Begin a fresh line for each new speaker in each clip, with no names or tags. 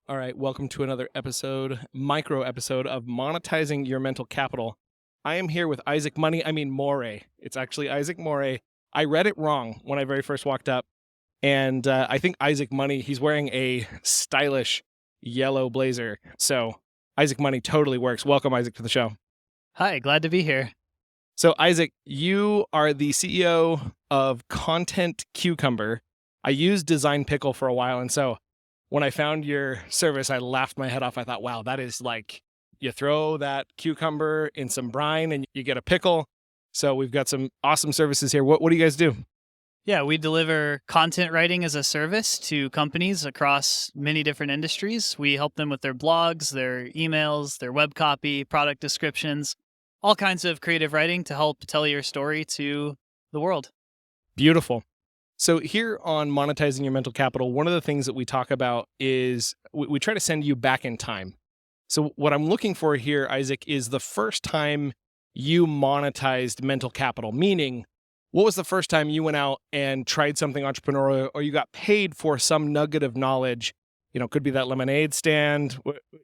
All right, welcome to another micro episode of Monetizing Your Mental Capital. I am here with Mouray. It's actually Isaac Morey. I read it wrong when I very first walked up, and I think Isaac Money, he's wearing a stylish yellow blazer. So Isaac Money totally works. Welcome, Isaac, to the show.
Hi, glad to be here.
So Isaac, you are the CEO of Content Cucumber. I used Design Pickle for a while, and so when I found your service, I laughed my head off. I thought, wow, that is like you throw that cucumber in some brine and you get a pickle. So we've got some awesome services here. What do you guys do?
Yeah, we deliver content writing as a service to companies across many different industries. We help them with their blogs, their emails, their web copy, product descriptions, all kinds of creative writing to help tell your story to the world.
Beautiful. So here on Monetizing Your Mental Capital, one of the things that we talk about is we try to send you back in time. So what I'm looking for here, Isaac, is the first time you monetized mental capital, meaning what was the first time you went out and tried something entrepreneurial or you got paid for some nugget of knowledge? You know, could be that lemonade stand.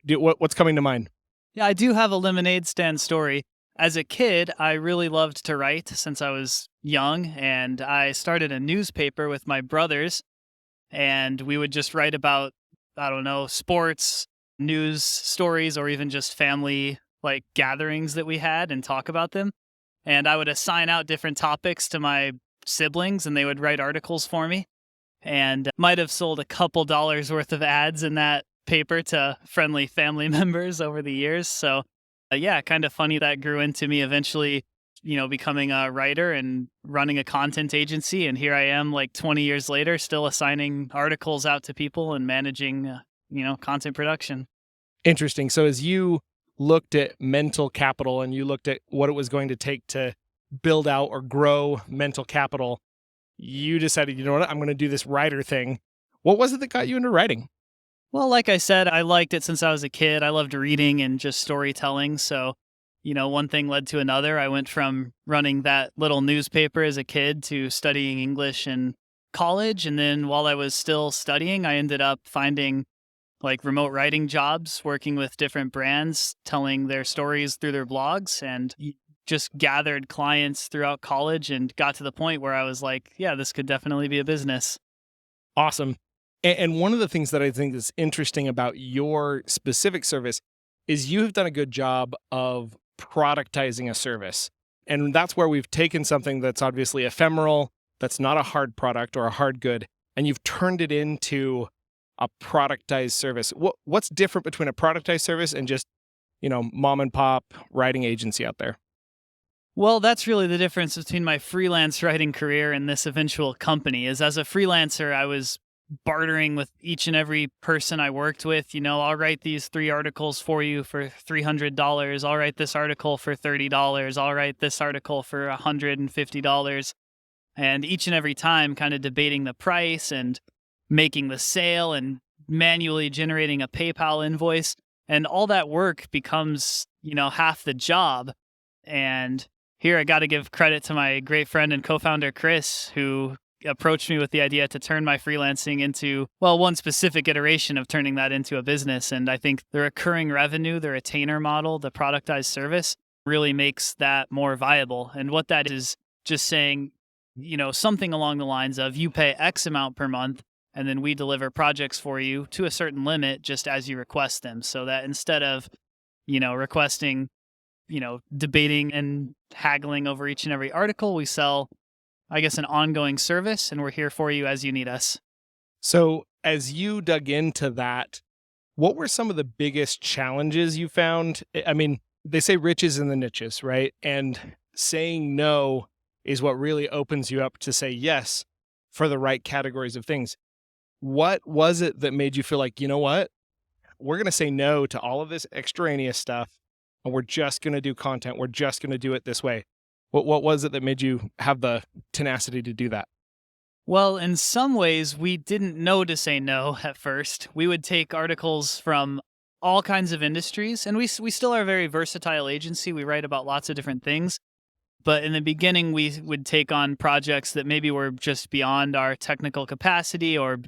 What's coming to mind?
Yeah, I do have a lemonade stand story. As a kid, I really loved to write since I was young, and I started a newspaper with my brothers, and we would just write about, sports, news stories, or even just family gatherings that we had and talk about them. And I would assign out different topics to my siblings, and they would write articles for me, and might have sold a couple dollars worth of ads in that paper to friendly family members over the years. So yeah, kind of funny that grew into me eventually, becoming a writer and running a content agency. And here I am 20 years later, still assigning articles out to people and managing, content production.
Interesting. So as you looked at mental capital and you looked at what it was going to take to build out or grow mental capital, you decided, you know what, I'm going to do this writer thing. What was it that got you into writing?
Well, like I said, I liked it since I was a kid. I loved reading and just storytelling. So, one thing led to another. I went from running that little newspaper as a kid to studying English in college. And then while I was still studying, I ended up finding remote writing jobs, working with different brands, telling their stories through their blogs, and just gathered clients throughout college and got to the point where I was like, yeah, this could definitely be a business.
Awesome. And one of the things that I think is interesting about your specific service is you have done a good job of productizing a service. And that's where we've taken something that's obviously ephemeral, that's not a hard product or a hard good, and you've turned it into a productized service. What's different between a productized service and just, mom and pop writing agency out there?
Well, that's really the difference between my freelance writing career and this eventual company. Is as a freelancer, I was bartering with each and every person I worked with. I'll write these 3 articles for you for $300. I'll write this article for $30. I'll write this article for $150. And each and every time kind of debating the price and making the sale and manually generating a PayPal invoice. And all that work becomes, half the job. And here I got to give credit to my great friend and co-founder, Chris, who approached me with the idea to turn my freelancing into, one specific iteration of turning that into a business. And I think the recurring revenue, the retainer model, the productized service really makes that more viable. And what that is just saying, something along the lines of you pay X amount per month, and then we deliver projects for you to a certain limit just as you request them. So that instead of, requesting, debating and haggling over each and every article, we sell an ongoing service, and we're here for you as you need us.
So as you dug into that, what were some of the biggest challenges you found? I mean, they say riches in the niches, right? And saying no is what really opens you up to say yes for the right categories of things. What was it that made you feel like, you know what? We're going to say no to all of this extraneous stuff, and we're just going to do content. We're just going to do it this way. What was it that made you have the tenacity to do that?
Well, in some ways, we didn't know to say no at first. We would take articles from all kinds of industries, and we still are a very versatile agency. We write about lots of different things. But in the beginning, we would take on projects that maybe were just beyond our technical capacity or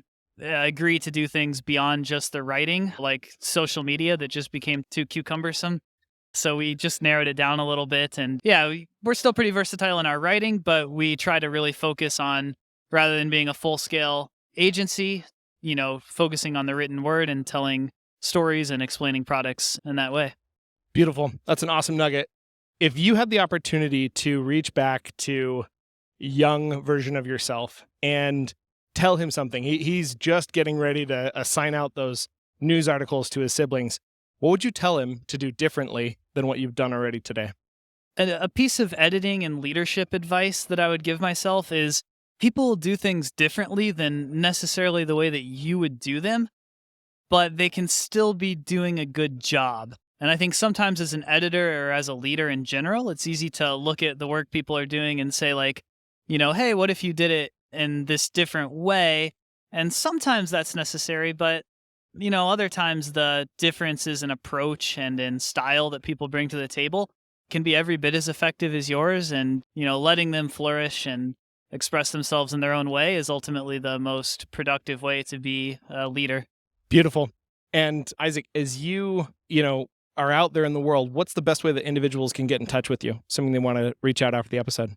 agree to do things beyond just the writing, like social media that just became too cumbersome. So we just narrowed it down a little bit. And yeah, we're still pretty versatile in our writing, but we try to really focus on, rather than being a full scale agency, focusing on the written word and telling stories and explaining products in that way.
Beautiful. That's an awesome nugget. If you had the opportunity to reach back to young version of yourself and tell him something, he's just getting ready to assign out those news articles to his siblings, what would you tell him to do differently than what you've done already today?
A piece of editing and leadership advice that I would give myself is people do things differently than necessarily the way that you would do them, but they can still be doing a good job. And I think sometimes as an editor or as a leader in general, it's easy to look at the work people are doing and say like, hey, what if you did it in this different way? And sometimes that's necessary, but other times the differences in approach and in style that people bring to the table can be every bit as effective as yours. And, letting them flourish and express themselves in their own way is ultimately the most productive way to be a leader.
Beautiful. And Isaac, as you are out there in the world, what's the best way that individuals can get in touch with you? Something they want to reach out after the episode?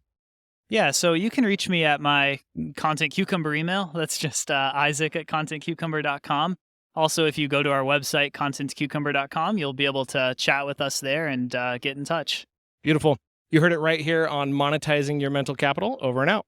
Yeah, so you can reach me at my Content Cucumber email. That's just isaac@contentcucumber.com. Also, if you go to our website, contentcucumber.com, you'll be able to chat with us there and get in touch.
Beautiful. You heard it right here on Monetizing Your Mental Capital. Over and out.